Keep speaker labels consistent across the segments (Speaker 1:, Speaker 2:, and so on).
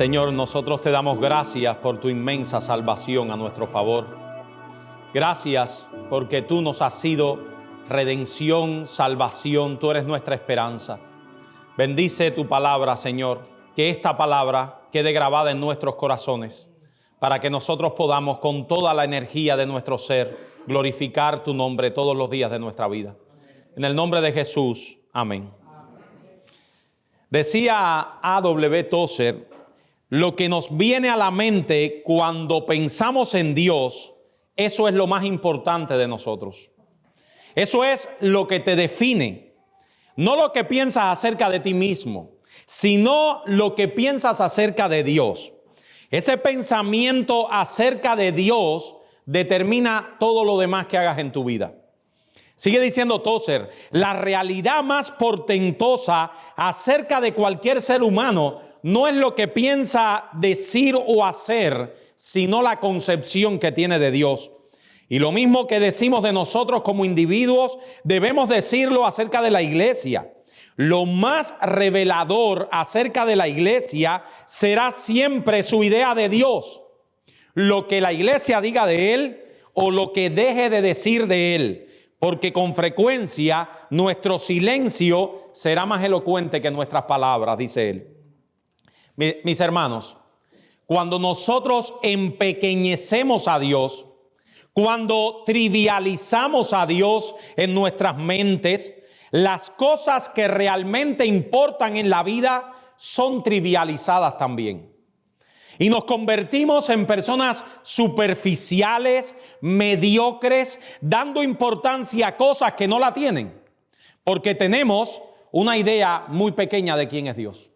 Speaker 1: Señor, nosotros te damos gracias por tu inmensa salvación a nuestro favor. Gracias porque tú nos has sido redención, salvación, tú eres nuestra esperanza. Bendice tu palabra, Señor, que esta palabra quede grabada en nuestros corazones, para que nosotros podamos con toda la energía de nuestro ser glorificar tu nombre todos los días de nuestra vida. En el nombre de Jesús, amén. Decía A.W. Tozer, lo que nos viene a la mente cuando pensamos en Dios, eso es lo más importante de nosotros. Eso es lo que te define. No lo que piensas acerca de ti mismo, sino lo que piensas acerca de Dios. Ese pensamiento acerca de Dios determina todo lo demás que hagas en tu vida. Sigue diciendo Tozer, la realidad más portentosa acerca de cualquier ser humano no es lo que piensa decir o hacer, sino la concepción que tiene de Dios. Y lo mismo que decimos de nosotros como individuos, debemos decirlo acerca de la iglesia. Lo más revelador acerca de la iglesia será siempre su idea de Dios. Lo que la iglesia diga de Él o lo que deje de decir de Él. Porque con frecuencia nuestro silencio será más elocuente que nuestras palabras, dice él. Mis hermanos, cuando nosotros empequeñecemos a Dios, cuando trivializamos a Dios en nuestras mentes, las cosas que realmente importan en la vida son trivializadas también. Y nos convertimos en personas superficiales, mediocres, dando importancia a cosas que no la tienen, porque tenemos una idea muy pequeña de quién es Dios.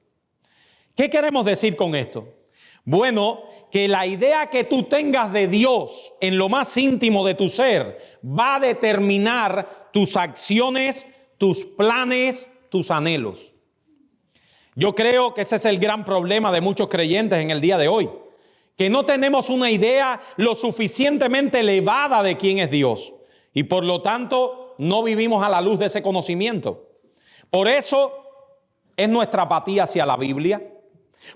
Speaker 1: ¿Qué queremos decir con esto? Bueno, que la idea que tú tengas de Dios en lo más íntimo de tu ser va a determinar tus acciones, tus planes, tus anhelos. Yo creo que ese es el gran problema de muchos creyentes en el día de hoy, que no tenemos una idea lo suficientemente elevada de quién es Dios y por lo tanto no vivimos a la luz de ese conocimiento. Por eso es nuestra apatía hacia la Biblia,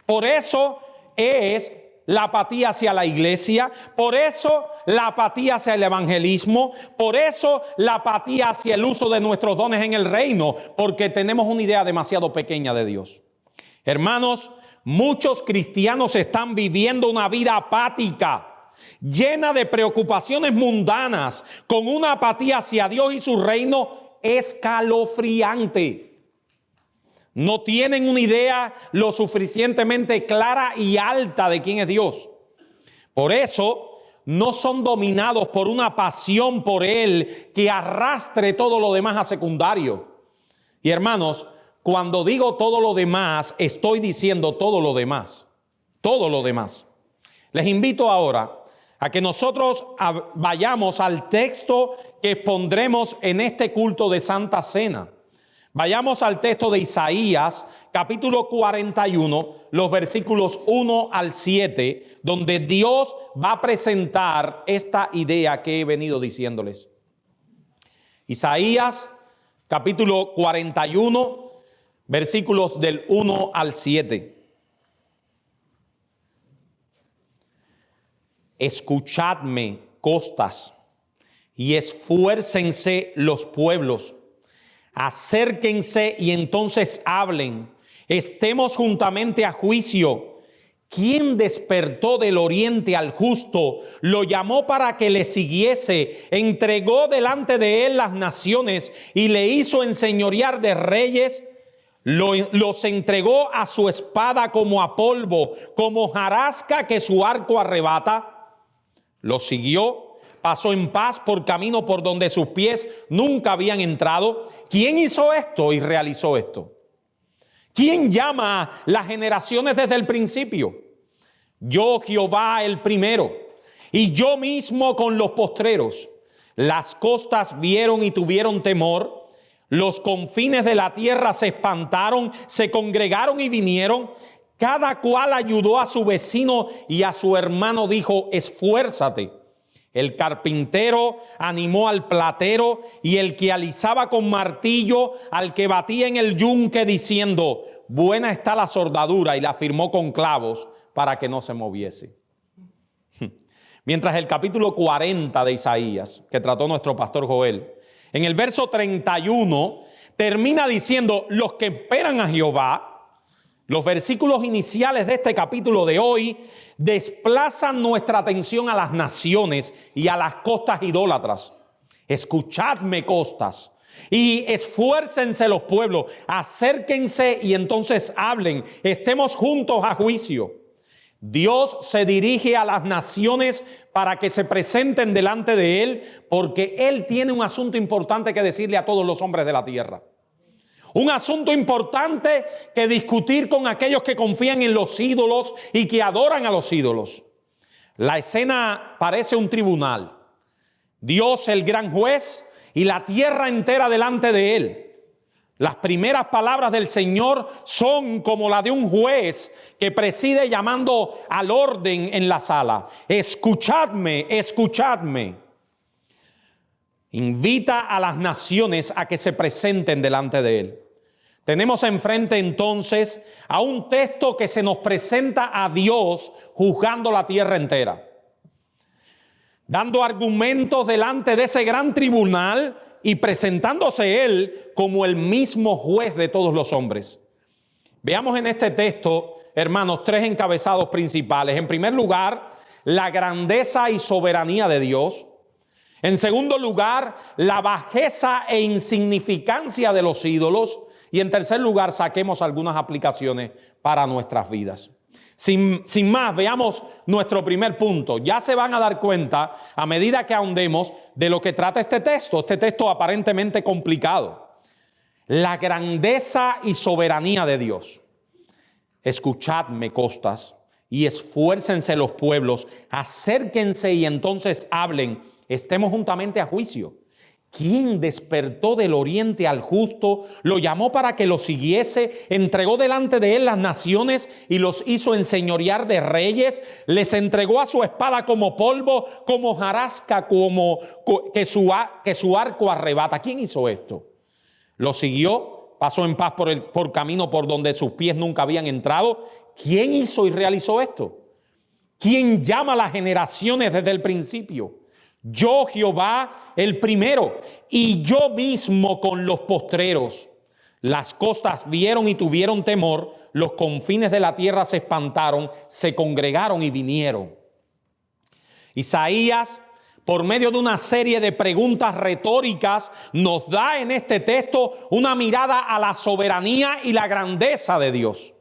Speaker 1: por eso es la apatía hacia la iglesia, por eso la apatía hacia el evangelismo, por eso la apatía hacia el uso de nuestros dones en el reino, porque tenemos una idea demasiado pequeña de Dios. Hermanos, muchos cristianos están viviendo una vida apática, llena de preocupaciones mundanas, con una apatía hacia Dios y su reino escalofriante. No tienen una idea lo suficientemente clara y alta de quién es Dios. Por eso no son dominados por una pasión por Él que arrastre todo lo demás a secundario. Y hermanos, cuando digo todo lo demás, estoy diciendo todo lo demás. Todo lo demás. Les invito ahora a que nosotros vayamos al texto que pondremos en este culto de Santa Cena. Vayamos al texto de Isaías, capítulo 41, los versículos 1 al 7, donde Dios va a presentar esta idea que he venido diciéndoles. Isaías, capítulo 41, versículos del 1 al 7. Escuchadme, costas, y esfuércense los pueblos. Acérquense y entonces hablen. Estemos juntamente a juicio. ¿Quién despertó del oriente al justo? Lo llamó para que le siguiese. Entregó delante de él las naciones y le hizo enseñorear de reyes. Los entregó a su espada como a polvo, como hojarasca que su arco arrebata. Los siguió. Pasó en paz por camino por donde sus pies nunca habían entrado. ¿Quién hizo esto y realizó esto? ¿Quién llama las generaciones desde el principio? Yo, Jehová, el primero, y yo mismo con los postreros. Las costas vieron y tuvieron temor. Los confines de la tierra se espantaron, se congregaron y vinieron. Cada cual ayudó a su vecino y a su hermano dijo, esfuérzate. El carpintero animó al platero y el que alisaba con martillo al que batía en el yunque diciendo, buena está la soldadura, y la firmó con clavos, para que no se moviese. Mientras el capítulo 40 de Isaías, que trató nuestro pastor Joel, en el verso 31 termina diciendo: los que esperan a Jehová. Los versículos iniciales de este capítulo de hoy desplazan nuestra atención a las naciones y a las costas idólatras. Escuchadme, costas, y esfuércense los pueblos, acérquense y entonces hablen, estemos juntos a juicio. Dios se dirige a las naciones para que se presenten delante de Él, porque Él tiene un asunto importante que decirle a todos los hombres de la tierra. Un asunto importante que discutir con aquellos que confían en los ídolos y que adoran a los ídolos. La escena parece un tribunal. Dios, el gran juez, y la tierra entera delante de Él. Las primeras palabras del Señor son como la de un juez que preside llamando al orden en la sala. Escuchadme, escuchadme. Invita a las naciones a que se presenten delante de Él. Tenemos enfrente entonces a un texto que se nos presenta a Dios juzgando la tierra entera, dando argumentos delante de ese gran tribunal y presentándose Él como el mismo juez de todos los hombres. Veamos en este texto, hermanos, tres encabezados principales. En primer lugar, la grandeza y soberanía de Dios. En segundo lugar, la bajeza e insignificancia de los ídolos. Y en tercer lugar, saquemos algunas aplicaciones para nuestras vidas. Sin más, veamos nuestro primer punto. Ya se van a dar cuenta a medida que ahondemos de lo que trata este texto aparentemente complicado. La grandeza y soberanía de Dios. Escuchadme, costas, y esfuércense los pueblos, acérquense y entonces hablen, estemos juntamente a juicio. ¿Quién despertó del oriente al justo, lo llamó para que lo siguiese, entregó delante de él las naciones y los hizo enseñorear de reyes, les entregó a su espada como polvo, como hojarasca, que su arco arrebata? ¿Quién hizo esto? Lo siguió, pasó en paz por camino por donde sus pies nunca habían entrado. ¿Quién hizo y realizó esto? ¿Quién llama a las generaciones desde el principio? Yo, Jehová, el primero, y yo mismo con los postreros. Las costas vieron y tuvieron temor, los confines de la tierra se espantaron, se congregaron y vinieron. Isaías, por medio de una serie de preguntas retóricas, nos da en este texto una mirada a la soberanía y la grandeza de Dios.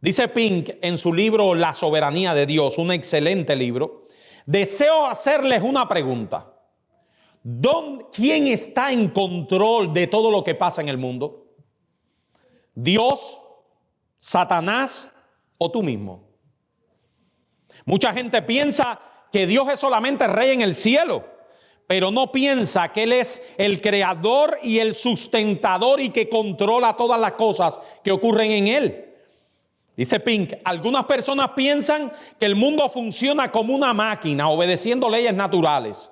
Speaker 1: Dice Pink en su libro La soberanía de Dios, un excelente libro: deseo hacerles una pregunta. ¿Quién está en control de todo lo que pasa en el mundo? ¿Dios, Satanás o tú mismo? Mucha gente piensa que Dios es solamente rey en el cielo, pero no piensa que Él es el creador y el sustentador y que controla todas las cosas que ocurren en Él. Dice Pink, algunas personas piensan que el mundo funciona como una máquina, obedeciendo leyes naturales.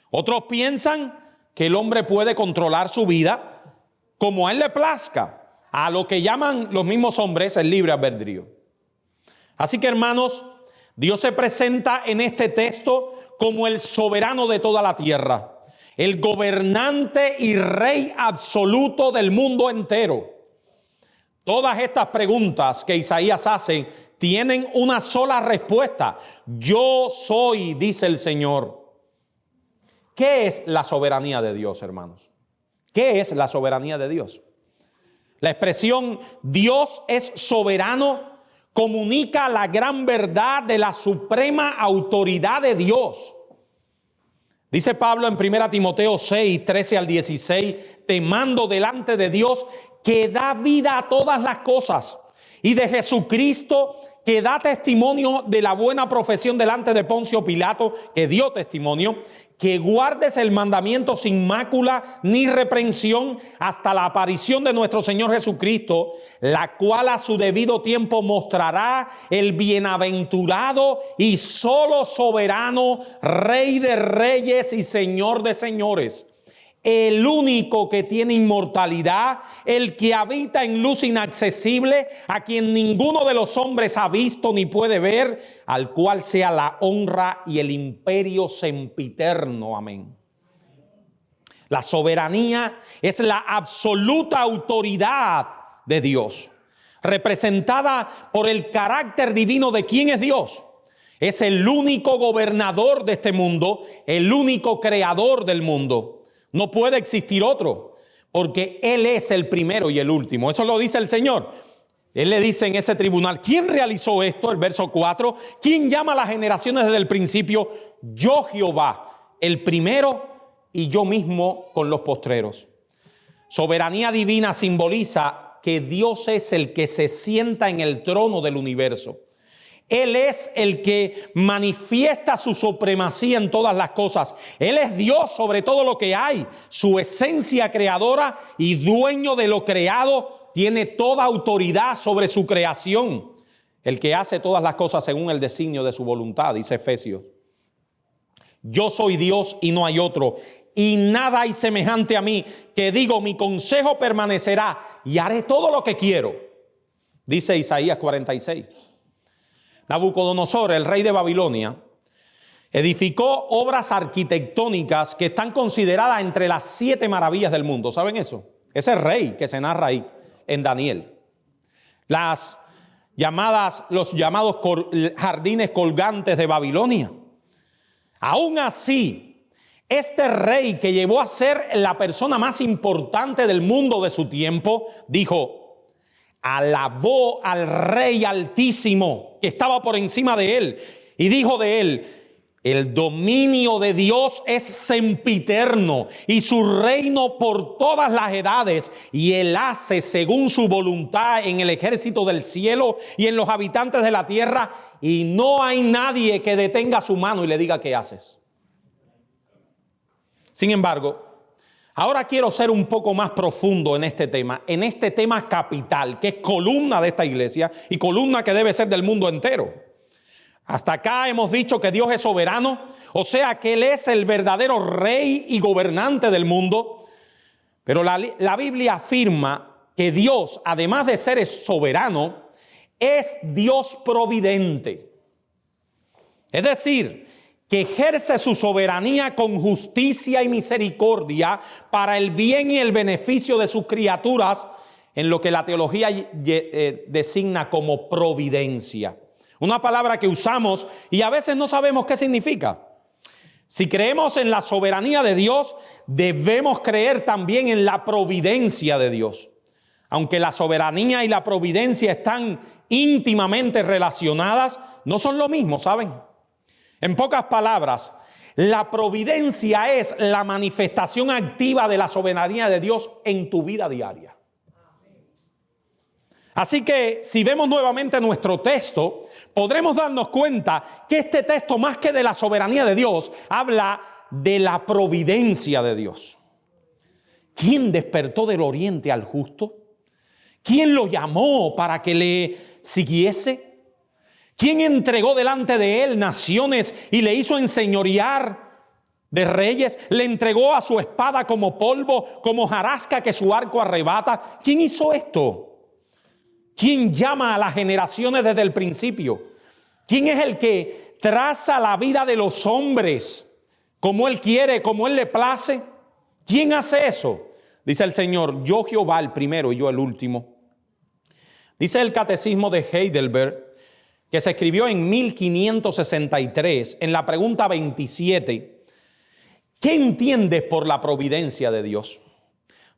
Speaker 1: Otros piensan que el hombre puede controlar su vida como a él le plazca, a lo que llaman los mismos hombres el libre albedrío. Así que, hermanos, Dios se presenta en este texto como el soberano de toda la tierra, el gobernante y rey absoluto del mundo entero. Todas estas preguntas que Isaías hace tienen una sola respuesta. Yo soy, dice el Señor. ¿Qué es la soberanía de Dios, hermanos? ¿Qué es la soberanía de Dios? La expresión Dios es soberano comunica la gran verdad de la suprema autoridad de Dios. Dice Pablo en 1 Timoteo 6, 13 al 16, te mando delante de Dios que da vida a todas las cosas, y de Jesucristo, que da testimonio de la buena profesión delante de Poncio Pilato, que dio testimonio, que guardes el mandamiento sin mácula ni reprensión hasta la aparición de nuestro Señor Jesucristo, la cual a su debido tiempo mostrará el bienaventurado y solo soberano, Rey de reyes y Señor de señores. el único que tiene inmortalidad, el que habita en luz inaccesible, a quien ninguno de los hombres ha visto ni puede ver, al cual sea la honra y el imperio sempiterno. Amén. La soberanía es la absoluta autoridad de Dios, representada por el carácter divino de quién es Dios. Es el único gobernador de este mundo, el único creador del mundo. No puede existir otro, porque Él es el primero y el último. Eso lo dice el Señor. Él le dice en ese tribunal, ¿quién realizó esto? El verso 4. ¿Quién llama a las generaciones desde el principio? Yo, Jehová, el primero, y yo mismo con los postreros. Soberanía divina simboliza que Dios es el que se sienta en el trono del universo. Él es el que manifiesta su supremacía en todas las cosas. Él es Dios sobre todo lo que hay. Su esencia creadora y dueño de lo creado tiene toda autoridad sobre su creación. El que hace todas las cosas según el designio de su voluntad, dice Efesios. Yo soy Dios y no hay otro, y nada hay semejante a mí, que digo, mi consejo permanecerá y haré todo lo que quiero, dice Isaías 46. Nabucodonosor, el rey de Babilonia, edificó obras arquitectónicas que están consideradas entre las 7 maravillas del mundo. ¿Saben eso? Ese rey que se narra ahí en Daniel. Los llamados jardines colgantes de Babilonia. Aún así, este rey, que llegó a ser la persona más importante del mundo de su tiempo, dijo: alabó al Rey Altísimo que estaba por encima de él, y dijo de él: el dominio de Dios es sempiterno y su reino por todas las edades, y él hace según su voluntad en el ejército del cielo y en los habitantes de la tierra, y no hay nadie que detenga su mano y le diga qué haces. Sin embargo, ahora quiero ser un poco más profundo en este tema capital, que es columna de esta iglesia y columna que debe ser del mundo entero. Hasta acá hemos dicho que Dios es soberano, o sea que Él es el verdadero rey y gobernante del mundo. Pero la Biblia afirma que Dios, además de ser soberano, es Dios providente. Es decir, que ejerce su soberanía con justicia y misericordia para el bien y el beneficio de sus criaturas, en lo que la teología designa como providencia. Una palabra que usamos y a veces no sabemos qué significa. Si creemos en la soberanía de Dios, debemos creer también en la providencia de Dios. Aunque la soberanía y la providencia están íntimamente relacionadas, no son lo mismo, ¿saben? En pocas palabras, la providencia es la manifestación activa de la soberanía de Dios en tu vida diaria. Así que si vemos nuevamente nuestro texto, podremos darnos cuenta que este texto, más que de la soberanía de Dios, habla de la providencia de Dios. ¿Quién despertó del oriente al justo? ¿Quién lo llamó para que le siguiese? ¿Quién entregó delante de él naciones y le hizo enseñorear de reyes? ¿Le entregó a su espada como polvo, como hojarasca que su arco arrebata? ¿Quién hizo esto? ¿Quién llama a las generaciones desde el principio? ¿Quién es el que traza la vida de los hombres como Él quiere, como Él le place? ¿Quién hace eso? Dice el Señor: yo Jehová el primero y yo el último. Dice el Catecismo de Heidelberg, que se escribió en 1563, en la pregunta 27, ¿qué entiendes por la providencia de Dios?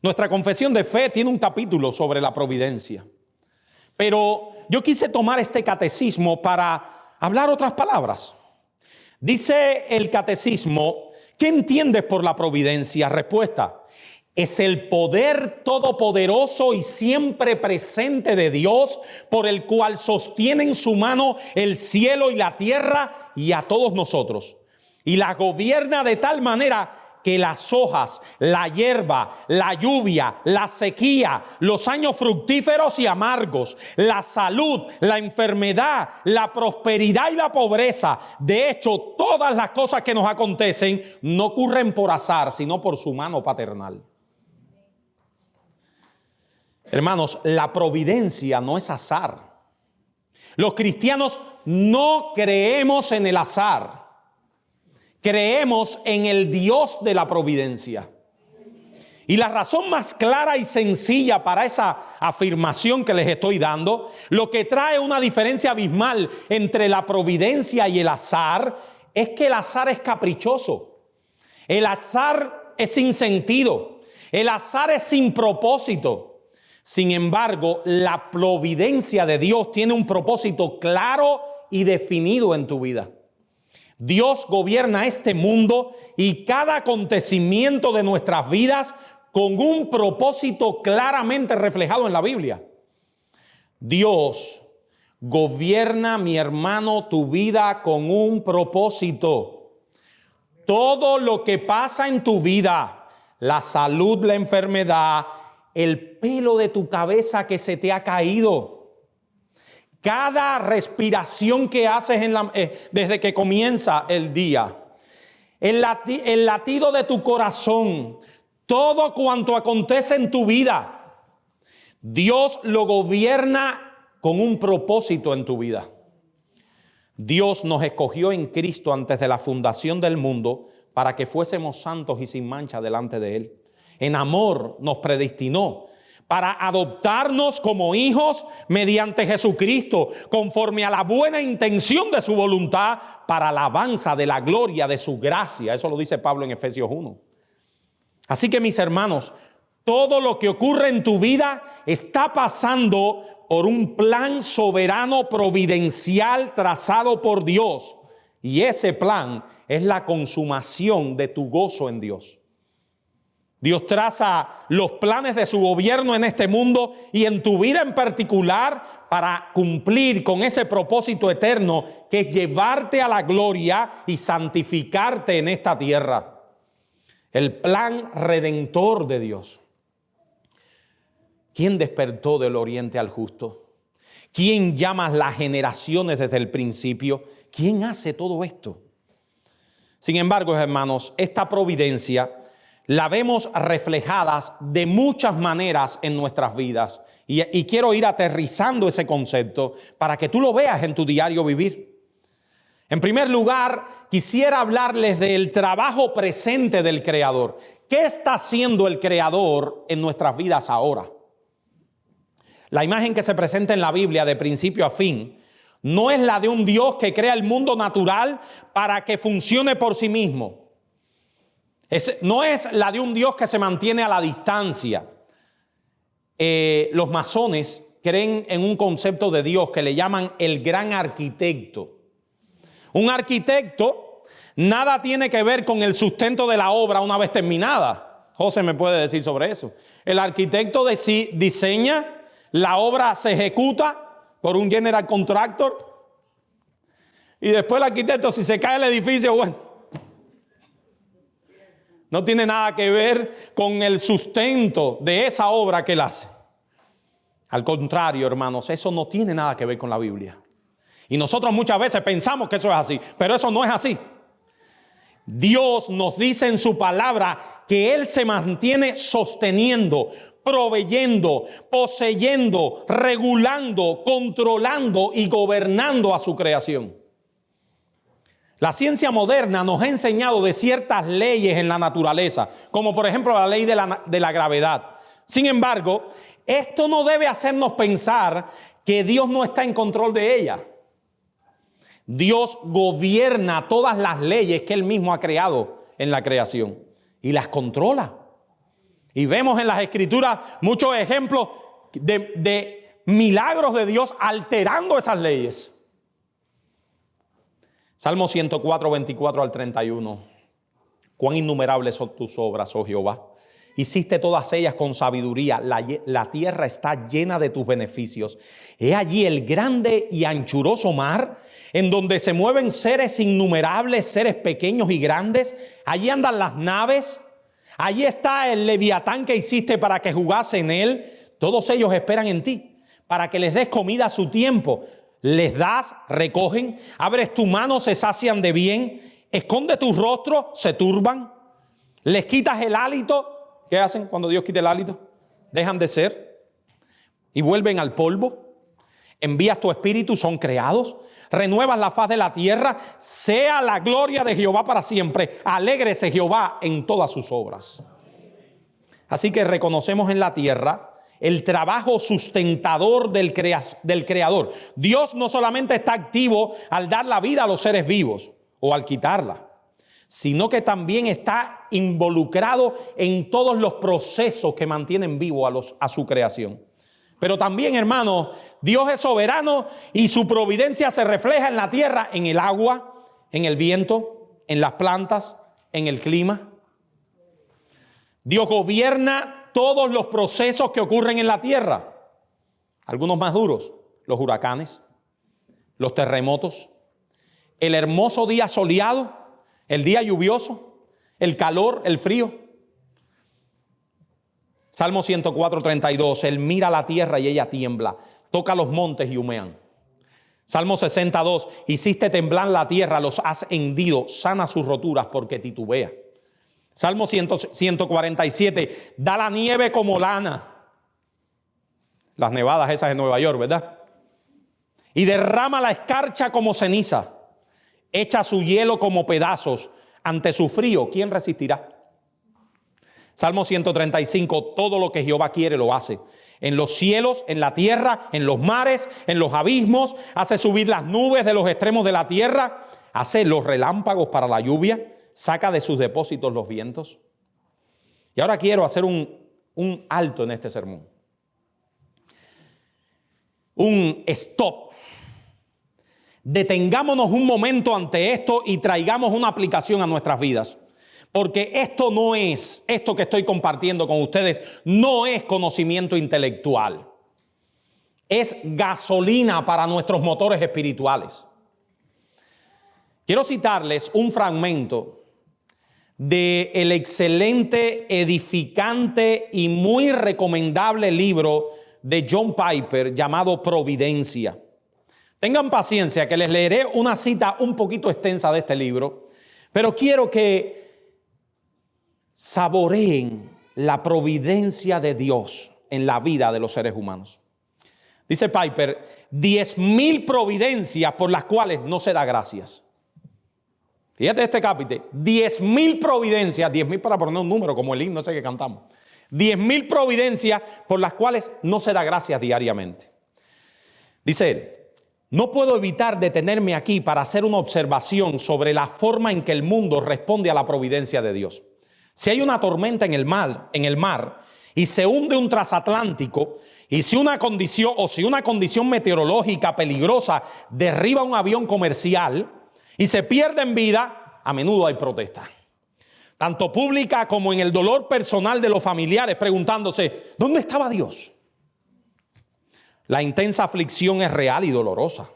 Speaker 1: Nuestra confesión de fe tiene un capítulo sobre la providencia. Pero yo quise tomar este catecismo para hablar otras palabras. Dice el catecismo: ¿qué entiendes por la providencia? Respuesta: es el poder todopoderoso y siempre presente de Dios, por el cual sostiene en su mano el cielo y la tierra y a todos nosotros. Y la gobierna de tal manera que las hojas, la hierba, la lluvia, la sequía, los años fructíferos y amargos, la salud, la enfermedad, la prosperidad y la pobreza, de hecho, todas las cosas que nos acontecen no ocurren por azar, sino por su mano paternal. Hermanos, la providencia no es azar. Los cristianos no creemos en el azar. Creemos en el Dios de la providencia. Y la razón más clara y sencilla para esa afirmación que les estoy dando, lo que trae una diferencia abismal entre la providencia y el azar, es que el azar es caprichoso. El azar es sin sentido. El azar es sin propósito. Sin embargo, la providencia de Dios tiene un propósito claro y definido en tu vida. Dios gobierna este mundo y cada acontecimiento de nuestras vidas con un propósito claramente reflejado en la Biblia. Dios gobierna, mi hermano, tu vida con un propósito. Todo lo que pasa en tu vida, la salud, la enfermedad, el pelo de tu cabeza que se te ha caído, cada respiración que haces desde que comienza el día, el latido de tu corazón, todo cuanto acontece en tu vida, Dios lo gobierna con un propósito en tu vida. Dios nos escogió en Cristo antes de la fundación del mundo para que fuésemos santos y sin mancha delante de Él. En amor nos predestinó para adoptarnos como hijos mediante Jesucristo, conforme a la buena intención de su voluntad, para alabanza de la gloria de su gracia. Eso lo dice Pablo en Efesios 1. Así que, mis hermanos, todo lo que ocurre en tu vida está pasando por un plan soberano providencial trazado por Dios. Y ese plan es la consumación de tu gozo en Dios. Dios traza los planes de su gobierno en este mundo y en tu vida en particular para cumplir con ese propósito eterno que es llevarte a la gloria y santificarte en esta tierra. El plan redentor de Dios. ¿Quién despertó del oriente al justo? ¿Quién llama las generaciones desde el principio? ¿Quién hace todo esto? Sin embargo, hermanos, esta providencia la vemos reflejadas de muchas maneras en nuestras vidas. Y quiero ir aterrizando ese concepto para que tú lo veas en tu diario vivir. En primer lugar, quisiera hablarles del trabajo presente del Creador. ¿Qué está haciendo el Creador en nuestras vidas ahora? La imagen que se presenta en la Biblia de principio a fin no es la de un Dios que crea el mundo natural para que funcione por sí mismo. No es la de un Dios que se mantiene a la distancia. Los masones creen en un concepto de Dios que le llaman el gran arquitecto. Un arquitecto nada tiene que ver con el sustento de la obra una vez terminada. José me puede decir sobre eso. El arquitecto diseña, la obra se ejecuta por un general contractor y después el arquitecto, si se cae el edificio, bueno, no tiene nada que ver con el sustento de esa obra que él hace. Al contrario, hermanos, eso no tiene nada que ver con la Biblia. Y nosotros muchas veces pensamos que eso es así, pero eso no es así. Dios nos dice en su palabra que Él se mantiene sosteniendo, proveyendo, poseyendo, regulando, controlando y gobernando a su creación. La ciencia moderna nos ha enseñado de ciertas leyes en la naturaleza, como por ejemplo la ley de la gravedad. Sin embargo, esto no debe hacernos pensar que Dios no está en control de ella. Dios gobierna todas las leyes que Él mismo ha creado en la creación y las controla. Y vemos en las Escrituras muchos ejemplos de milagros de Dios alterando esas leyes. Salmo 104, 24 al 31. Cuán innumerables son tus obras, oh Jehová, hiciste todas ellas con sabiduría. La tierra está llena de tus beneficios. He allí el grande y anchuroso mar, en donde se mueven seres innumerables, seres pequeños y grandes. Allí andan las naves. Allí está el leviatán que hiciste para que jugase en él. Todos ellos esperan en ti, para que les des comida a su tiempo. Les das, recogen. Abres tu mano, se sacian de bien. Esconde tu rostro, se turban. Les quitas el hálito. ¿Qué hacen cuando Dios quita el hálito? Dejan de ser y vuelven al polvo. Envías tu espíritu, son creados. Renuevas la faz de la tierra. Sea la gloria de Jehová para siempre. Alégrese Jehová en todas sus obras. Así que reconocemos en la tierra el trabajo sustentador del Creador. Dios no solamente está activo al dar la vida a los seres vivos o al quitarla, sino que también está involucrado en todos los procesos que mantienen vivo a su creación. Pero también, hermanos, Dios es soberano y su providencia se refleja en la tierra, en el agua, en el viento, en las plantas, en el clima. Dios gobierna todos los procesos que ocurren en la tierra. Algunos más duros, los huracanes, los terremotos, el hermoso día soleado, el día lluvioso, el calor, el frío. Salmo 104:32, Él mira la tierra y ella tiembla, toca los montes y humean. Salmo 62, hiciste temblar la tierra, los has hendido, sana sus roturas porque titubea. Salmo 147, da la nieve como lana. Las nevadas esas de Nueva York, ¿verdad? Y derrama la escarcha como ceniza. Echa su hielo como pedazos. Ante su frío, ¿quién resistirá? Salmo 135, todo lo que Jehová quiere lo hace. En los cielos, en la tierra, en los mares, en los abismos. Hace subir las nubes de los extremos de la tierra. Hace los relámpagos para la lluvia. Saca de sus depósitos los vientos. Y ahora quiero hacer un alto en este sermón. Un stop. Detengámonos un momento ante esto y traigamos una aplicación a nuestras vidas. Porque esto que estoy compartiendo con ustedes, no es conocimiento intelectual. Es gasolina para nuestros motores espirituales. Quiero citarles un fragmento del excelente, edificante y muy recomendable libro de John Piper llamado Providencia. Tengan paciencia que les leeré una cita un poquito extensa de este libro, pero quiero que saboreen la providencia de Dios en la vida de los seres humanos. Dice Piper, 10,000 providencias por las cuales no se da gracias. Fíjate este capítulo, 10,000 providencias, 10,000 para poner un número como el himno ese que cantamos. 10,000 providencias por las cuales no se da gracias diariamente. Dice él, no puedo evitar detenerme aquí para hacer una observación sobre la forma en que el mundo responde a la providencia de Dios. Si hay una tormenta en el mar y se hunde un transatlántico, y si una condición meteorológica peligrosa derriba un avión comercial y se pierde en vida, a menudo hay protesta. Tanto pública como en el dolor personal de los familiares, preguntándose, ¿dónde estaba Dios? La intensa aflicción es real y dolorosa.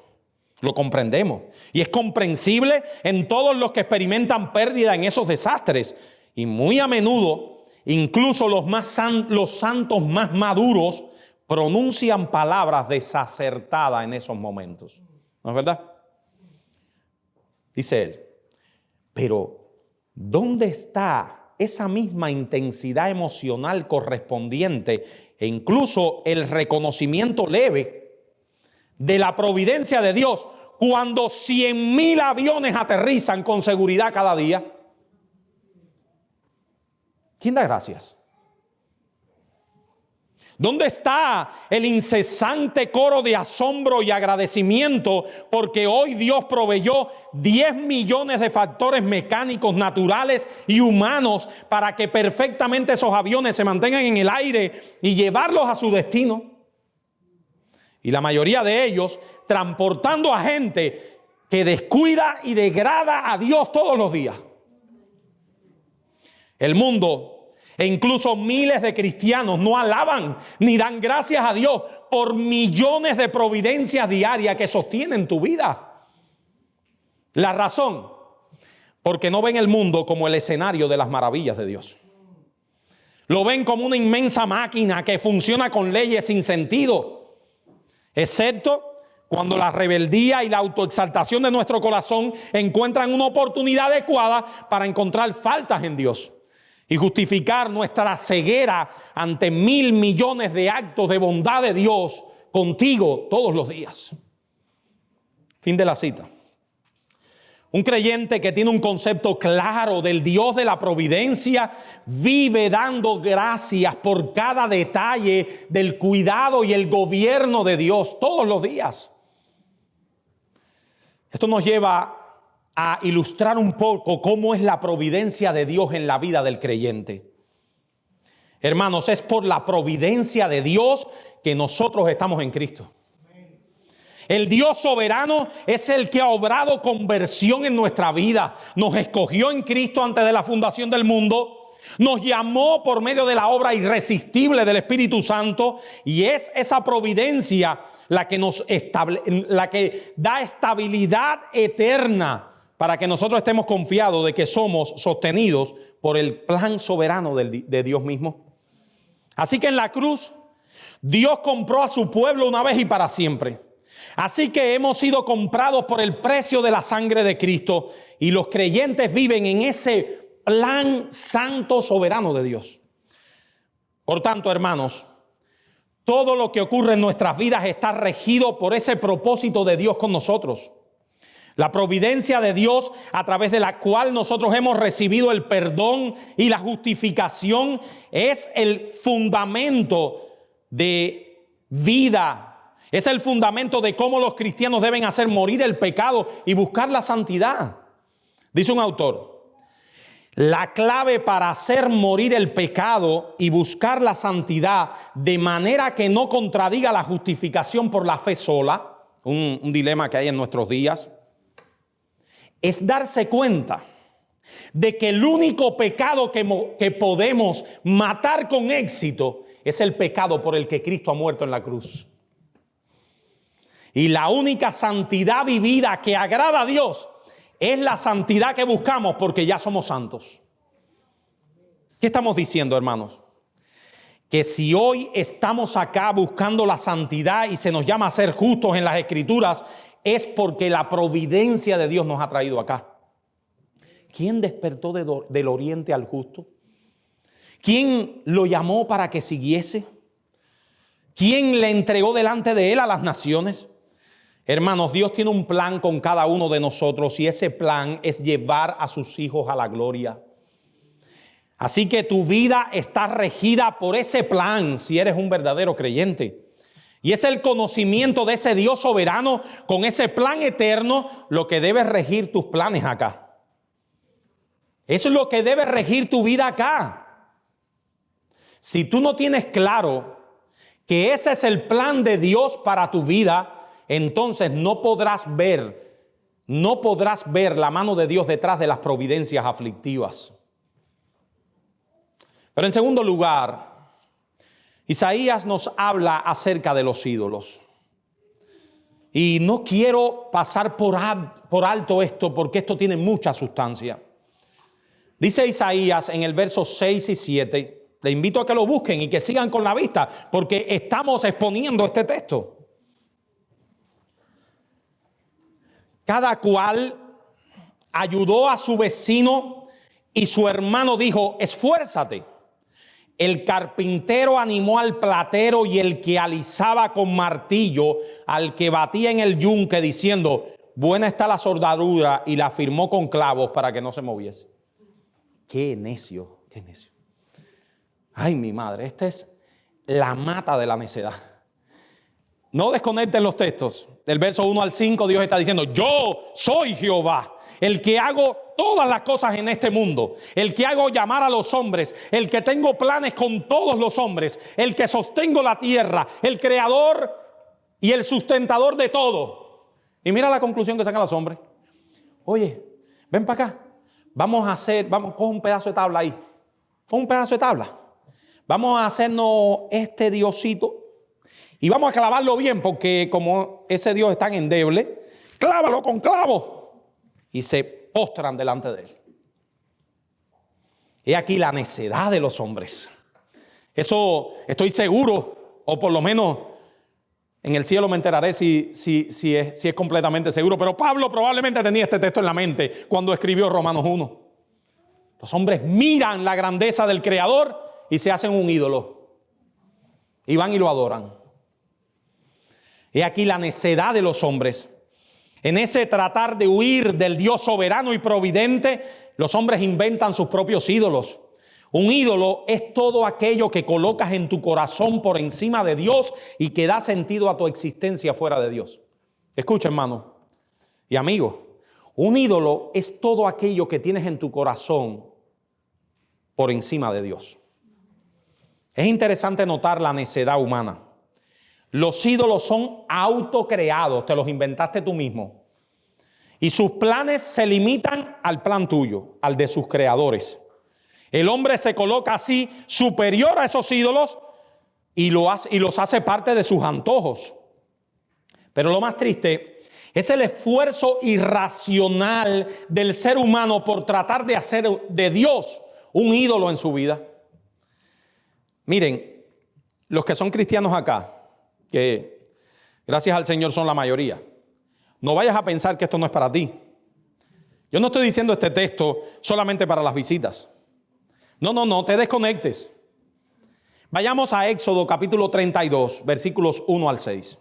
Speaker 1: Lo comprendemos. Y es comprensible en todos los que experimentan pérdida en esos desastres. Y muy a menudo, incluso los santos más maduros pronuncian palabras desacertadas en esos momentos. ¿No es verdad? Dice él, pero ¿dónde está esa misma intensidad emocional correspondiente e incluso el reconocimiento leve de la providencia de Dios cuando 100,000 aviones aterrizan con seguridad cada día? ¿Quién da gracias? ¿Dónde está el incesante coro de asombro y agradecimiento porque hoy Dios proveyó 10 millones de factores mecánicos, naturales y humanos para que perfectamente esos aviones se mantengan en el aire y llevarlos a su destino? Y la mayoría de ellos transportando a gente que descuida y degrada a Dios todos los días. El mundo E incluso miles de cristianos no alaban ni dan gracias a Dios por millones de providencias diarias que sostienen tu vida. La razón, porque no ven el mundo como el escenario de las maravillas de Dios. Lo ven como una inmensa máquina que funciona con leyes sin sentido, excepto cuando la rebeldía y la autoexaltación de nuestro corazón encuentran una oportunidad adecuada para encontrar faltas en Dios y justificar nuestra ceguera ante 1.000 millones de actos de bondad de Dios contigo todos los días. Fin de la cita. Un creyente que tiene un concepto claro del Dios de la providencia vive dando gracias por cada detalle del cuidado y el gobierno de Dios todos los días. Esto nos lleva a ilustrar un poco cómo es la providencia de Dios en la vida del creyente. Hermanos, es por la providencia de Dios que nosotros estamos en Cristo. El Dios soberano es el que ha obrado conversión en nuestra vida. Nos escogió en Cristo antes de la fundación del mundo. Nos llamó por medio de la obra irresistible del Espíritu Santo. Y es esa providencia la que da estabilidad eterna para que nosotros estemos confiados de que somos sostenidos por el plan soberano de Dios mismo. Así que en la cruz, Dios compró a su pueblo una vez y para siempre. Así que hemos sido comprados por el precio de la sangre de Cristo y los creyentes viven en ese plan santo soberano de Dios. Por tanto, hermanos, todo lo que ocurre en nuestras vidas está regido por ese propósito de Dios con nosotros. La providencia de Dios a través de la cual nosotros hemos recibido el perdón y la justificación es el fundamento de vida. Es el fundamento de cómo los cristianos deben hacer morir el pecado y buscar la santidad. Dice un autor, la clave para hacer morir el pecado y buscar la santidad de manera que no contradiga la justificación por la fe sola, un dilema que hay en nuestros días, es darse cuenta de que el único pecado que podemos matar con éxito es el pecado por el que Cristo ha muerto en la cruz. Y la única santidad vivida que agrada a Dios es la santidad que buscamos porque ya somos santos. ¿Qué estamos diciendo, hermanos? Que si hoy estamos acá buscando la santidad y se nos llama a ser justos en las Escrituras, es porque la providencia de Dios nos ha traído acá. ¿Quién despertó del oriente al justo? ¿Quién lo llamó para que siguiese? ¿Quién le entregó delante de él a las naciones? Hermanos, Dios tiene un plan con cada uno de nosotros y ese plan es llevar a sus hijos a la gloria. Así que tu vida está regida por ese plan si eres un verdadero creyente. Y es el conocimiento de ese Dios soberano con ese plan eterno lo que debe regir tus planes acá. Eso es lo que debe regir tu vida acá. Si tú no tienes claro que ese es el plan de Dios para tu vida, entonces no podrás ver la mano de Dios detrás de las providencias aflictivas. Pero en segundo lugar, Isaías nos habla acerca de los ídolos. Y no quiero pasar por alto esto porque esto tiene mucha sustancia. Dice Isaías en el verso 6 y 7, le invito a que lo busquen y que sigan con la vista porque estamos exponiendo este texto. Cada cual ayudó a su vecino y su hermano dijo, esfuérzate. El carpintero animó al platero y el que alisaba con martillo al que batía en el yunque diciendo, buena está la soldadura, y la firmó con clavos para que no se moviese. Qué necio, qué necio. Ay, mi madre, esta es la mata de la necedad. No desconecten los textos. Del verso 1 al 5 Dios está diciendo, yo soy Jehová, el que hago todas las cosas en este mundo, el que hago llamar a los hombres, el que tengo planes con todos los hombres, el que sostengo la tierra, el creador y el sustentador de todo. Y mira la conclusión que sacan los hombres. Oye, ven para acá, coge un pedazo de tabla ahí, con un pedazo de tabla. Vamos a hacernos este diosito y vamos a clavarlo bien, porque como ese Dios es tan endeble, clávalo con clavo. Y se postran delante de él. He aquí la necedad de los hombres. Eso estoy seguro, o por lo menos en el cielo me enteraré si es completamente seguro. Pero Pablo probablemente tenía este texto en la mente cuando escribió Romanos 1. Los hombres miran la grandeza del Creador y se hacen un ídolo. Y van y lo adoran. He aquí la necedad de los hombres. En ese tratar de huir del Dios soberano y providente, los hombres inventan sus propios ídolos. Un ídolo es todo aquello que colocas en tu corazón por encima de Dios y que da sentido a tu existencia fuera de Dios. Escucha, hermano y amigo, un ídolo es todo aquello que tienes en tu corazón por encima de Dios. Es interesante notar la necedad humana. Los ídolos son autocreados, te los inventaste tú mismo. Y sus planes se limitan al plan tuyo, al de sus creadores. El hombre se coloca así superior a esos ídolos y los hace parte de sus antojos. Pero lo más triste es el esfuerzo irracional del ser humano por tratar de hacer de Dios un ídolo en su vida. Miren, los que son cristianos acá, que gracias al Señor son la mayoría, no vayas a pensar que esto no es para ti. Yo no estoy diciendo este texto solamente para las visitas. No te desconectes. Vayamos a Éxodo capítulo 32, versículos 1 al 6.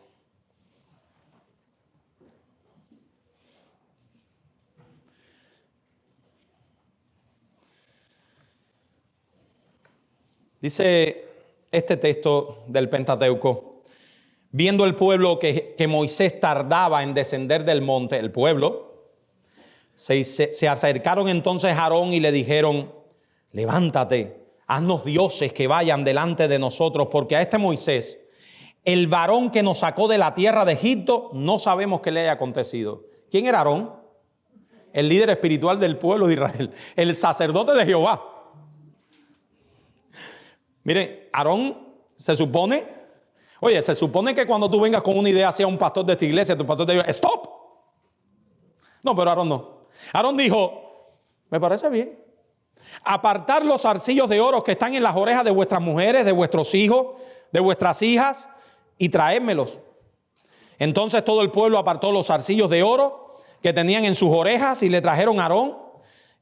Speaker 1: Dice este texto del Pentateuco: viendo el pueblo que Moisés tardaba en descender del monte, el pueblo, se acercaron entonces a Aarón y le dijeron: levántate, haznos dioses que vayan delante de nosotros, porque a este Moisés, el varón que nos sacó de la tierra de Egipto, no sabemos qué le haya acontecido. ¿Quién era Aarón? El líder espiritual del pueblo de Israel, el sacerdote de Jehová. Miren, Aarón se supone que cuando tú vengas con una idea hacia un pastor de esta iglesia, tu pastor te diga: ¡stop! No, pero Aarón no. Aarón dijo: me parece bien. Apartar los zarcillos de oro que están en las orejas de vuestras mujeres, de vuestros hijos, de vuestras hijas, y traédmelos. Entonces todo el pueblo apartó los zarcillos de oro que tenían en sus orejas y le trajeron a Aarón,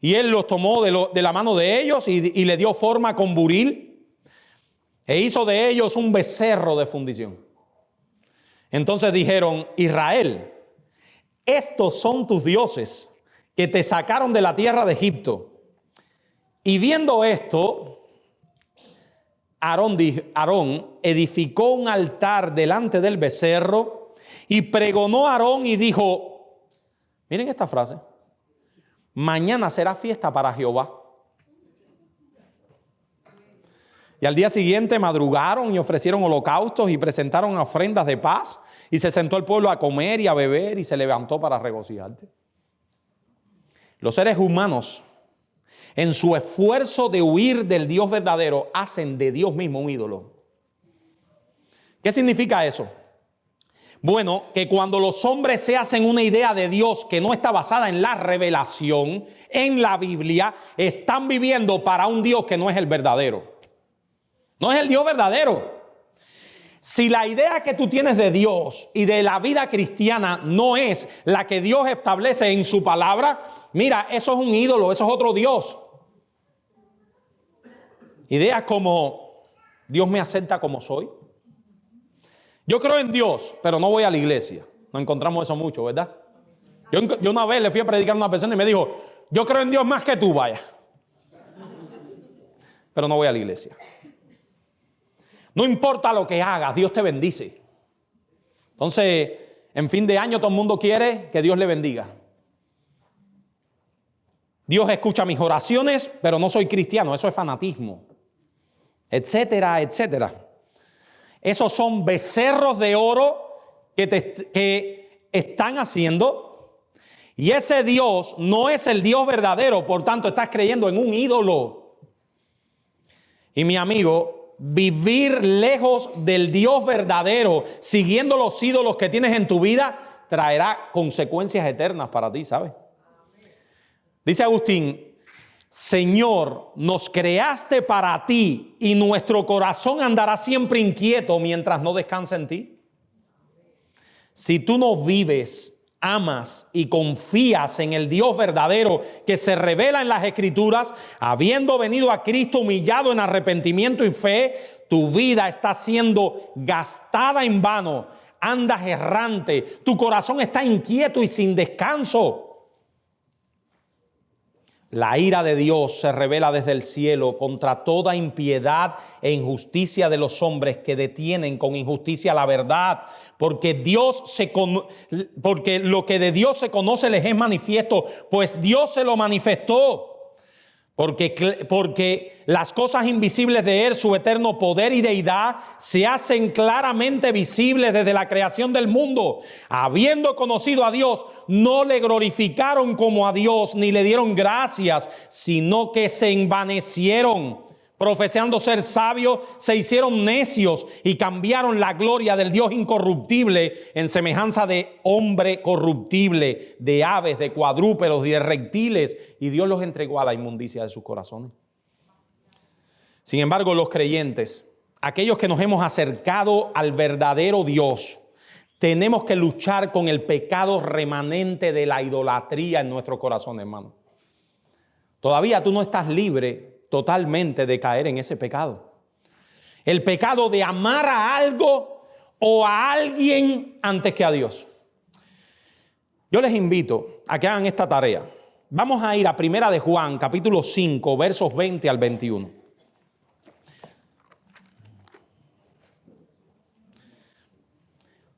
Speaker 1: y él los tomó de la mano de ellos y le dio forma con buril, e hizo de ellos un becerro de fundición. Entonces dijeron: Israel, estos son tus dioses que te sacaron de la tierra de Egipto. Y viendo esto, Aarón edificó un altar delante del becerro y pregonó a Aarón y dijo, miren esta frase: mañana será fiesta para Jehová. Y al día siguiente madrugaron y ofrecieron holocaustos y presentaron ofrendas de paz, y se sentó el pueblo a comer y a beber y se levantó para regocijarse. Los seres humanos, en su esfuerzo de huir del Dios verdadero, hacen de Dios mismo un ídolo. ¿Qué significa eso? Bueno, que cuando los hombres se hacen una idea de Dios que no está basada en la revelación, en la Biblia, están viviendo para un Dios que no es el verdadero. No es el Dios verdadero. Si la idea que tú tienes de Dios y de la vida cristiana no es la que Dios establece en su palabra, mira, eso es un ídolo, eso es otro Dios. Ideas como: Dios me acepta como soy. Yo creo en Dios, pero no voy a la iglesia. Nos encontramos eso mucho, ¿verdad? Yo una vez le fui a predicar a una persona y me dijo: yo creo en Dios más que tú, vaya, pero no voy a la iglesia. No importa lo que hagas, Dios te bendice. Entonces, en fin de año todo el mundo quiere que Dios le bendiga. Dios escucha mis oraciones, pero no soy cristiano, eso es fanatismo. Etcétera, etcétera. Esos son becerros de oro que están haciendo, y ese Dios no es el Dios verdadero, por tanto estás creyendo en un ídolo. Y mi amigo, vivir lejos del Dios verdadero, siguiendo los ídolos que tienes en tu vida, traerá consecuencias eternas para ti, ¿sabes? Dice Agustín: Señor, nos creaste para ti y nuestro corazón andará siempre inquieto mientras no descansa en ti. Si tú no vives, amas y confías en el Dios verdadero que se revela en las Escrituras, habiendo venido a Cristo humillado en arrepentimiento y fe, tu vida está siendo gastada en vano, andas errante, tu corazón está inquieto y sin descanso. La ira de Dios se revela desde el cielo contra toda impiedad e injusticia de los hombres que detienen con injusticia la verdad, porque lo que de Dios se conoce les es manifiesto, pues Dios se lo manifestó. Porque las cosas invisibles de Él, su eterno poder y deidad, se hacen claramente visibles desde la creación del mundo. Habiendo conocido a Dios, no le glorificaron como a Dios, ni le dieron gracias, sino que se envanecieron. Profesando ser sabios, se hicieron necios y cambiaron la gloria del Dios incorruptible en semejanza de hombre corruptible, de aves, de cuadrúpedos y de reptiles, y Dios los entregó a la inmundicia de sus corazones. Sin embargo, los creyentes, aquellos que nos hemos acercado al verdadero Dios, tenemos que luchar con el pecado remanente de la idolatría en nuestro corazón, hermano. Todavía tú no estás libre totalmente de caer en ese pecado. El pecado de amar a algo o a alguien antes que a Dios. Yo les invito a que hagan esta tarea. Vamos a ir a Primera de Juan, capítulo 5, versos 20 al 21.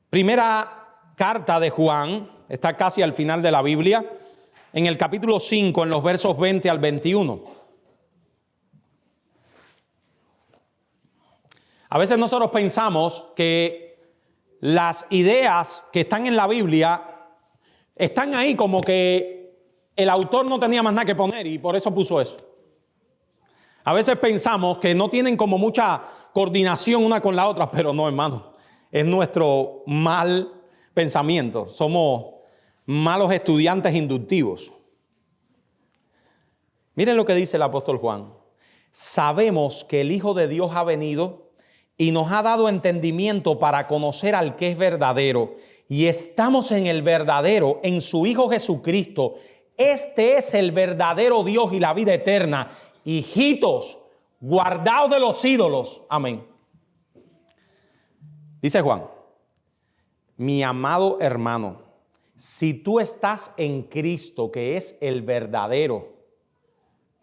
Speaker 1: Primera carta de Juan, está casi al final de la Biblia, en el capítulo 5, en los versos 20 al 21. A veces nosotros pensamos que las ideas que están en la Biblia están ahí como que el autor no tenía más nada que poner y por eso puso eso. A veces pensamos que no tienen como mucha coordinación una con la otra, pero no, hermano. Es nuestro mal pensamiento. Somos malos estudiantes inductivos. Miren lo que dice el apóstol Juan. Sabemos que el Hijo de Dios ha venido y nos ha dado entendimiento para conocer al que es verdadero. Y estamos en el verdadero, en su Hijo Jesucristo. Este es el verdadero Dios y la vida eterna. Hijitos, guardaos de los ídolos. Amén. Dice Juan: mi amado hermano, si tú estás en Cristo, que es el verdadero,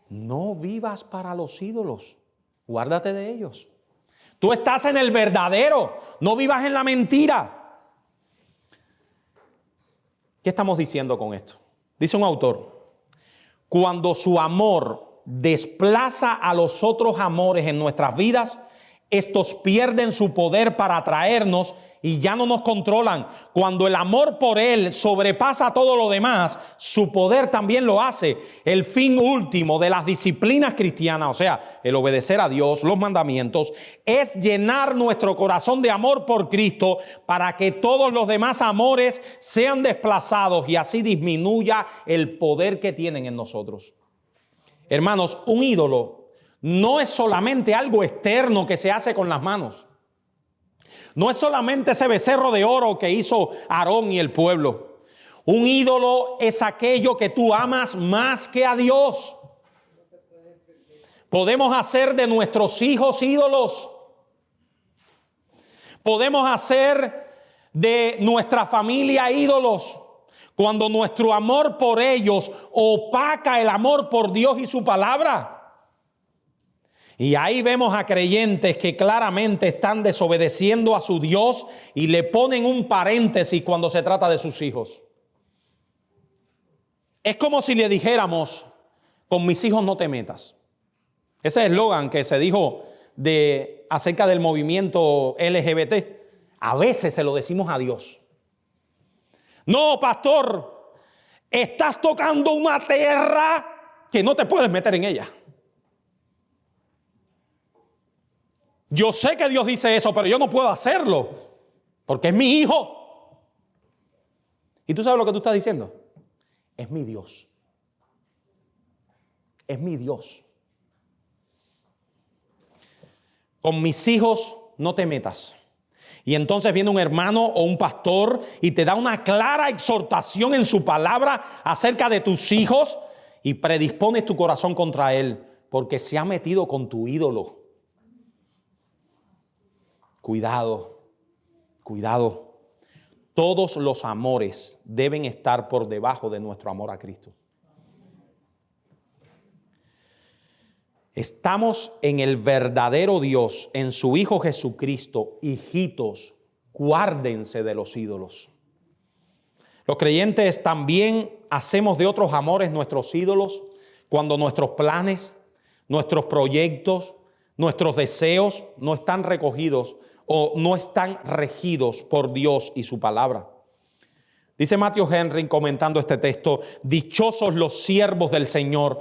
Speaker 1: no vivas para los ídolos. Guárdate de ellos. Tú estás en el verdadero, no vivas en la mentira. ¿Qué estamos diciendo con esto? Dice un autor: cuando su amor desplaza a los otros amores en nuestras vidas, estos pierden su poder para atraernos y ya no nos controlan. Cuando el amor por Él sobrepasa todo lo demás, su poder también lo hace. El fin último de las disciplinas cristianas, o sea, el obedecer a Dios, los mandamientos, es llenar nuestro corazón de amor por Cristo para que todos los demás amores sean desplazados y así disminuya el poder que tienen en nosotros. Hermanos, un ídolo no es solamente algo externo que se hace con las manos. No es solamente ese becerro de oro que hizo Aarón y el pueblo. Un ídolo es aquello que tú amas más que a Dios. Podemos hacer de nuestros hijos ídolos. Podemos hacer de nuestra familia ídolos. Cuando nuestro amor por ellos opaca el amor por Dios y su palabra. Y ahí vemos a creyentes que claramente están desobedeciendo a su Dios y le ponen un paréntesis cuando se trata de sus hijos. Es como si le dijéramos: con mis hijos no te metas. Ese eslogan que se dijo acerca del movimiento LGBT, a veces se lo decimos a Dios. No, pastor, estás tocando una tierra que no te puedes meter en ella. Yo sé que Dios dice eso, pero yo no puedo hacerlo porque es mi hijo. ¿Y tú sabes lo que tú estás diciendo? Es mi Dios. Es mi Dios. Con mis hijos no te metas. Y entonces viene un hermano o un pastor y te da una clara exhortación en su palabra acerca de tus hijos y predispones tu corazón contra él porque se ha metido con tu ídolo. Cuidado, cuidado. Todos los amores deben estar por debajo de nuestro amor a Cristo. Estamos en el verdadero Dios, en su Hijo Jesucristo. Hijitos, guárdense de los ídolos. Los creyentes también hacemos de otros amores nuestros ídolos cuando nuestros planes, nuestros proyectos, nuestros deseos no están recogidos o no están regidos por Dios y su palabra. Dice Matthew Henry comentando este texto: dichosos los siervos del Señor,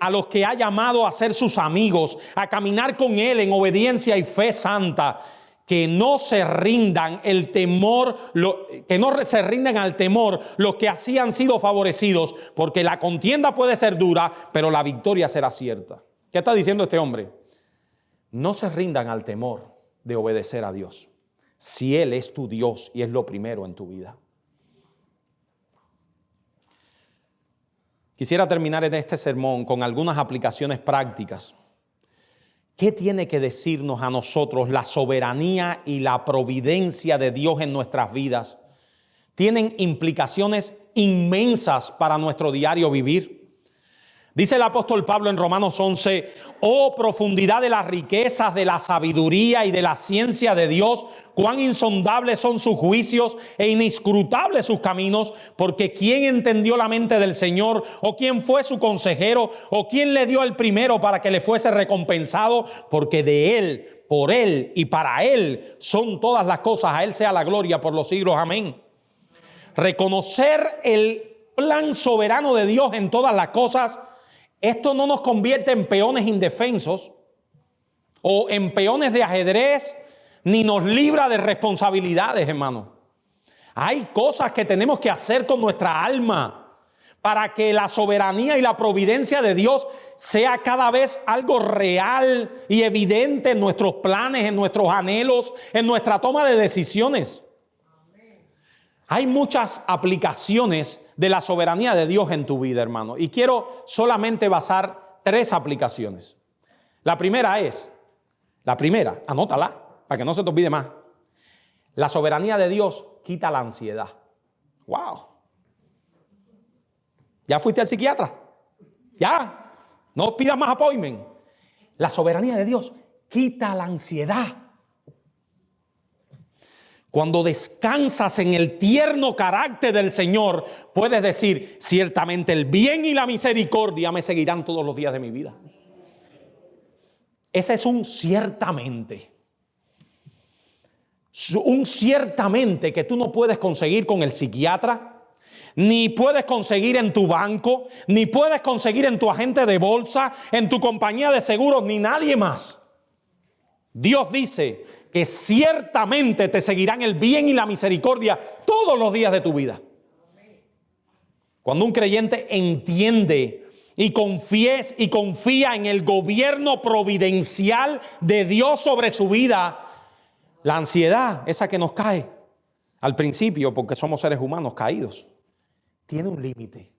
Speaker 1: a los que ha llamado a ser sus amigos, a caminar con Él en obediencia y fe santa, que no se rindan al temor los que así han sido favorecidos, porque la contienda puede ser dura, pero la victoria será cierta. ¿Qué está diciendo este hombre? No se rindan al temor de obedecer a Dios, si Él es tu Dios y es lo primero en tu vida. Quisiera terminar en este sermón con algunas aplicaciones prácticas. ¿Qué tiene que decirnos a nosotros la soberanía y la providencia de Dios en nuestras vidas? Tienen implicaciones inmensas para nuestro diario vivir. Dice el apóstol Pablo en Romanos 11, oh profundidad de las riquezas, de la sabiduría y de la ciencia de Dios, cuán insondables son sus juicios e inescrutables sus caminos, porque ¿quién entendió la mente del Señor? ¿O quién fue su consejero? ¿O quién le dio el primero para que le fuese recompensado? Porque de Él, por Él y para Él son todas las cosas. A Él sea la gloria por los siglos. Amén. Reconocer el plan soberano de Dios en todas las cosas. Esto no nos convierte en peones indefensos o en peones de ajedrez, ni nos libra de responsabilidades, hermano. Hay cosas que tenemos que hacer con nuestra alma para que la soberanía y la providencia de Dios sea cada vez algo real y evidente en nuestros planes, en nuestros anhelos, en nuestra toma de decisiones. Hay muchas aplicaciones de la soberanía de Dios en tu vida, hermano. Y quiero solamente basar 3 aplicaciones. La primera, anótala para que no se te olvide más. La soberanía de Dios quita la ansiedad. ¡Wow! ¿Ya fuiste al psiquiatra? ¿Ya? No pidas más appointment. La soberanía de Dios quita la ansiedad. Cuando descansas en el tierno carácter del Señor, puedes decir, ciertamente el bien y la misericordia me seguirán todos los días de mi vida. Ese es un ciertamente. Un ciertamente que tú no puedes conseguir con el psiquiatra, ni puedes conseguir en tu banco, ni puedes conseguir en tu agente de bolsa, en tu compañía de seguros, ni nadie más. Dios dice que ciertamente te seguirán el bien y la misericordia todos los días de tu vida. Cuando un creyente entiende y confía en el gobierno providencial de Dios sobre su vida, la ansiedad, esa que nos cae al principio, porque somos seres humanos caídos, tiene un límite.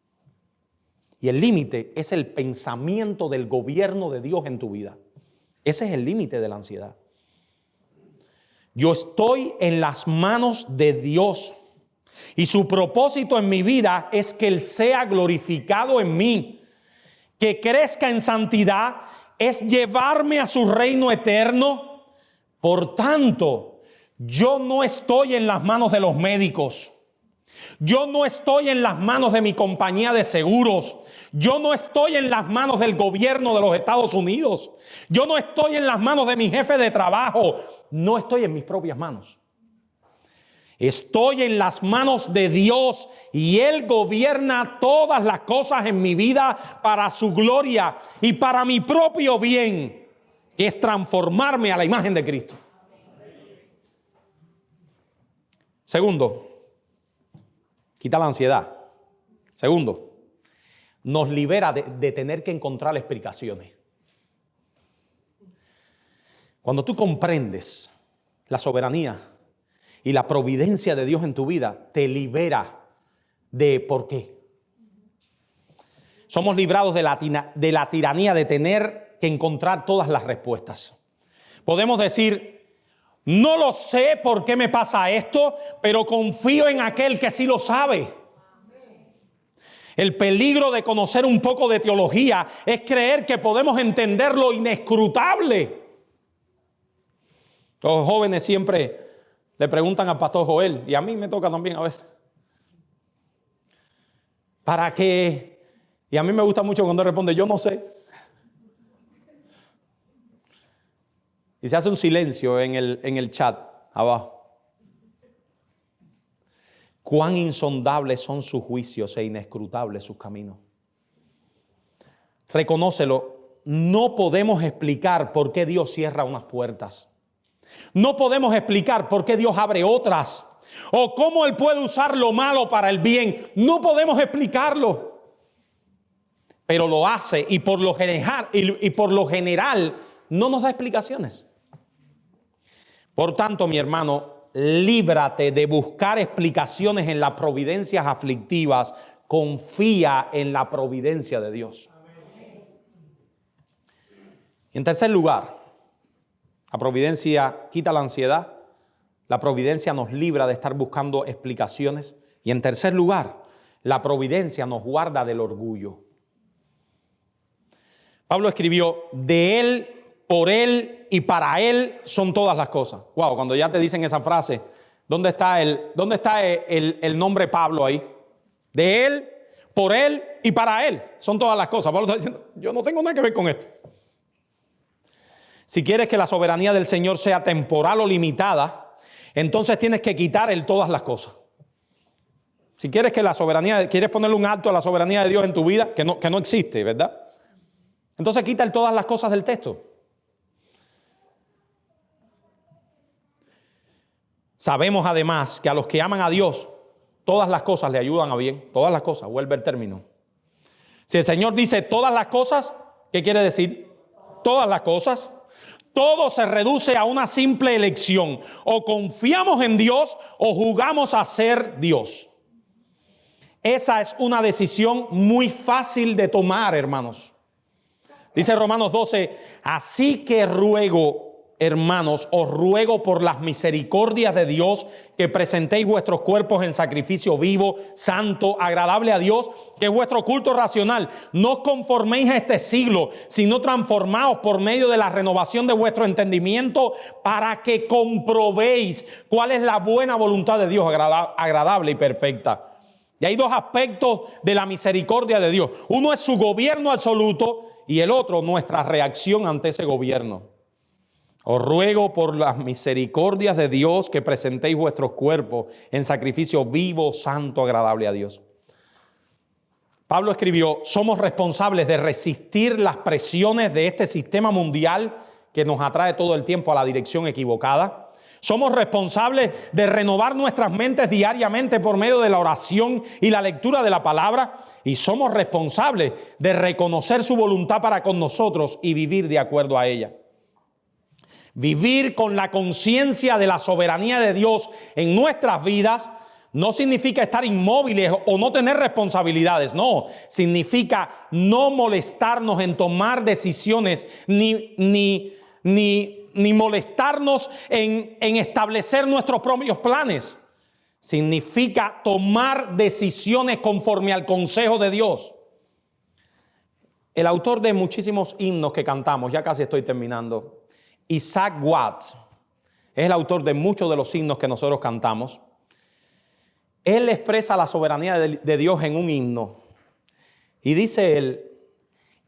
Speaker 1: Y el límite es el pensamiento del gobierno de Dios en tu vida. Ese es el límite de la ansiedad. Yo estoy en las manos de Dios y su propósito en mi vida es que Él sea glorificado en mí, que crezca en santidad, es llevarme a su reino eterno. Por tanto, yo no estoy en las manos de los médicos. Yo no estoy en las manos de mi compañía de seguros. Yo no estoy en las manos del gobierno de los Estados Unidos. Yo no estoy en las manos de mi jefe de trabajo. No estoy en mis propias manos. Estoy en las manos de Dios y Él gobierna todas las cosas en mi vida para su gloria y para mi propio bien. que es transformarme a la imagen de Cristo. Segundo, quita la ansiedad. Segundo, nos libera de tener que encontrar explicaciones. Cuando tú comprendes la soberanía y la providencia de Dios en tu vida, te libera de por qué. Somos librados de la tiranía de tener que encontrar todas las respuestas. Podemos decir, no lo sé por qué me pasa esto, pero confío en aquel que sí lo sabe. El peligro de conocer un poco de teología es creer que podemos entender lo inescrutable. Los jóvenes siempre le preguntan al pastor Joel, y a mí me toca también a veces, ¿para qué? Y a mí me gusta mucho cuando él responde, yo no sé. Y se hace un silencio en el chat abajo. Cuán insondables son sus juicios e inescrutables sus caminos. Reconócelo, no podemos explicar por qué Dios cierra unas puertas. No podemos explicar por qué Dios abre otras. O cómo Él puede usar lo malo para el bien. No podemos explicarlo. Pero lo hace y por lo general no nos da explicaciones. Por tanto, mi hermano, líbrate de buscar explicaciones en las providencias aflictivas. Confía en la providencia de Dios. Y en tercer lugar, la providencia quita la ansiedad. La providencia nos libra de estar buscando explicaciones. Y en tercer lugar, la providencia nos guarda del orgullo. Pablo escribió, de Él, por Él y para Él son todas las cosas. Wow, cuando ya te dicen esa frase, ¿dónde está el nombre Pablo ahí? De Él, por Él y para Él son todas las cosas. Pablo está diciendo, yo no tengo nada que ver con esto. Si quieres que la soberanía del Señor sea temporal o limitada, entonces tienes que quitar el todas las cosas. Si quieres que quieres ponerle un alto a la soberanía de Dios en tu vida, que no existe, ¿verdad? Entonces quita el todas las cosas del texto. Sabemos además que a los que aman a Dios, todas las cosas le ayudan a bien. Todas las cosas, vuelve el término. Si el Señor dice todas las cosas, ¿qué quiere decir? Todas las cosas. Todo se reduce a una simple elección. O confiamos en Dios o jugamos a ser Dios. Esa es una decisión muy fácil de tomar, hermanos. Dice Romanos 12, así que ruego, hermanos, os ruego por las misericordias de Dios que presentéis vuestros cuerpos en sacrificio vivo, santo, agradable a Dios, que es vuestro culto racional. No os conforméis a este siglo, sino transformaos por medio de la renovación de vuestro entendimiento para que comprobéis cuál es la buena voluntad de Dios, agradable y perfecta. Y hay dos aspectos de la misericordia de Dios. Uno es su gobierno absoluto y el otro nuestra reacción ante ese gobierno. Os ruego por las misericordias de Dios que presentéis vuestros cuerpos en sacrificio vivo, santo, agradable a Dios. Pablo escribió, somos responsables de resistir las presiones de este sistema mundial que nos atrae todo el tiempo a la dirección equivocada. Somos responsables de renovar nuestras mentes diariamente por medio de la oración y la lectura de la palabra. Y somos responsables de reconocer su voluntad para con nosotros y vivir de acuerdo a ella. Vivir con la conciencia de la soberanía de Dios en nuestras vidas no significa estar inmóviles o no tener responsabilidades. No, significa no molestarnos en tomar decisiones ni molestarnos en establecer nuestros propios planes. Significa tomar decisiones conforme al consejo de Dios. El autor de muchísimos himnos que cantamos, ya casi estoy terminando, Isaac Watts, es el autor de muchos de los himnos que nosotros cantamos. Él expresa la soberanía de Dios en un himno. Y dice él,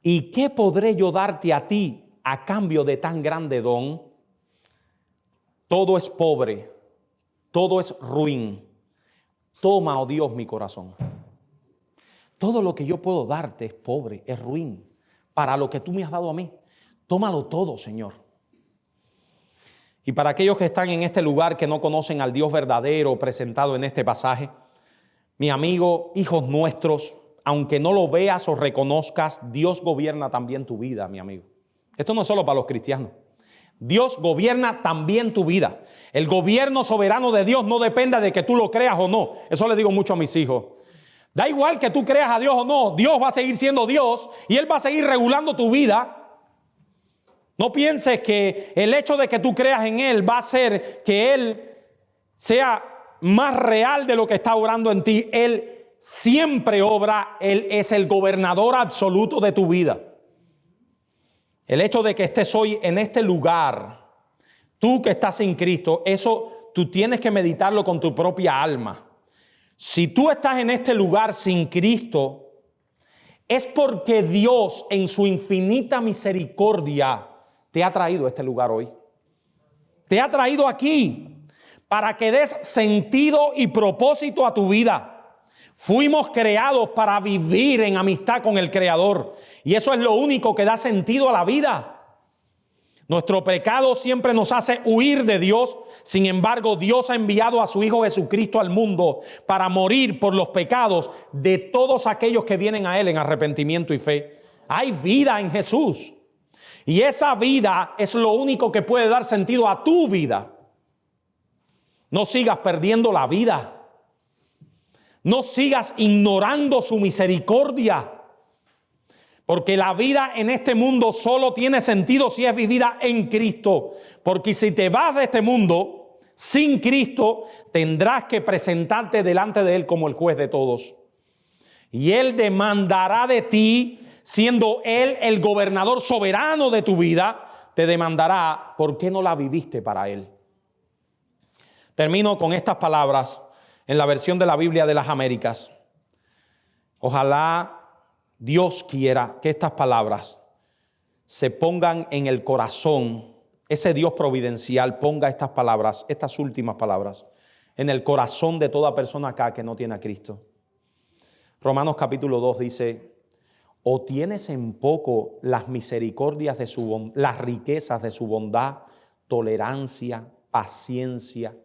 Speaker 1: ¿y qué podré yo darte a ti a cambio de tan grande don? Todo es pobre, todo es ruin. Toma, oh Dios, mi corazón. Todo lo que yo puedo darte es pobre, es ruin, para lo que tú me has dado a mí. Tómalo todo, Señor. Y para aquellos que están en este lugar que no conocen al Dios verdadero presentado en este pasaje, mi amigo, hijos nuestros, aunque no lo veas o reconozcas, Dios gobierna también tu vida, mi amigo. Esto no es solo para los cristianos. Dios gobierna también tu vida. El gobierno soberano de Dios no depende de que tú lo creas o no. Eso le digo mucho a mis hijos. Da igual que tú creas a Dios o no, Dios va a seguir siendo Dios y Él va a seguir regulando tu vida. No pienses que el hecho de que tú creas en Él va a hacer que Él sea más real de lo que está obrando en ti. Él siempre obra, Él es el gobernador absoluto de tu vida. El hecho de que estés hoy en este lugar, tú que estás en Cristo, eso tú tienes que meditarlo con tu propia alma. Si tú estás en este lugar sin Cristo, es porque Dios en su infinita misericordia te ha traído a este lugar hoy. Te ha traído aquí para que des sentido y propósito a tu vida. Fuimos creados para vivir en amistad con el Creador. Y eso es lo único que da sentido a la vida. Nuestro pecado siempre nos hace huir de Dios. Sin embargo, Dios ha enviado a su Hijo Jesucristo al mundo para morir por los pecados de todos aquellos que vienen a Él en arrepentimiento y fe. Hay vida en Jesús. Y esa vida es lo único que puede dar sentido a tu vida. No sigas perdiendo la vida. No sigas ignorando su misericordia. Porque la vida en este mundo solo tiene sentido si es vivida en Cristo. Porque si te vas de este mundo sin Cristo, tendrás que presentarte delante de Él como el juez de todos. Y Él demandará de ti, siendo Él el gobernador soberano de tu vida, te demandará por qué no la viviste para Él. Termino con estas palabras en la versión de la Biblia de las Américas. Ojalá Dios quiera que estas palabras se pongan en el corazón. Ese Dios providencial ponga estas palabras, estas últimas palabras, en el corazón de toda persona acá que no tiene a Cristo. Romanos capítulo 2 dice: ¿o tienes en poco las misericordias de su bondad, las riquezas de su bondad, tolerancia, paciencia,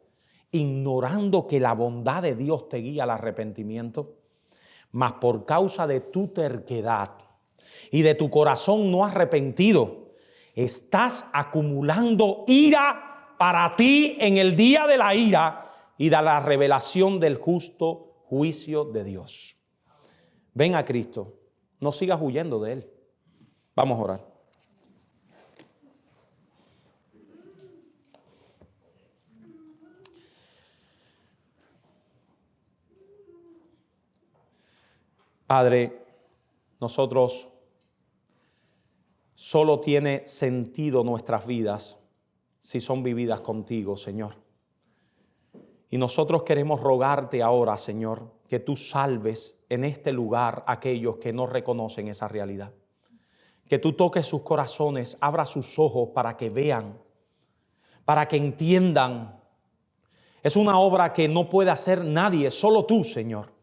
Speaker 1: ignorando que la bondad de Dios te guía al arrepentimiento? Mas por causa de tu terquedad y de tu corazón no arrepentido, estás acumulando ira para ti en el día de la ira y de la revelación del justo juicio de Dios. Ven a Cristo, no sigas huyendo de Él. Vamos a orar. Padre, nosotros solo tiene sentido nuestras vidas si son vividas contigo, Señor. Y nosotros queremos rogarte ahora, Señor, que tú salves en este lugar a aquellos que no reconocen esa realidad. Que tú toques sus corazones, abra sus ojos para que vean, para que entiendan. Es una obra que no puede hacer nadie, solo tú, Señor.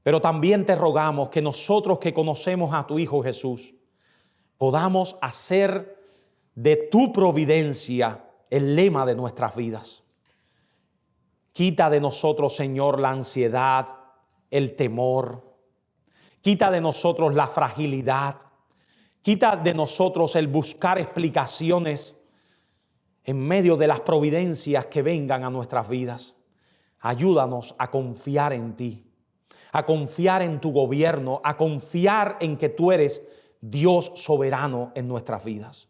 Speaker 1: Pero también te rogamos que nosotros que conocemos a tu Hijo Jesús podamos hacer de tu providencia el lema de nuestras vidas. Quita de nosotros, Señor, la ansiedad, el temor. Quita de nosotros la fragilidad. Quita de nosotros el buscar explicaciones en medio de las providencias que vengan a nuestras vidas. Ayúdanos a confiar en ti, a confiar en tu gobierno, a confiar en que tú eres Dios soberano en nuestras vidas.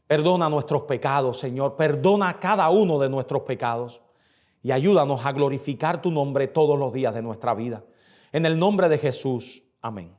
Speaker 1: Perdona nuestros pecados, Señor. Perdona cada uno de nuestros pecados. Y ayúdanos a glorificar tu nombre todos los días de nuestra vida. En el nombre de Jesús. Amén.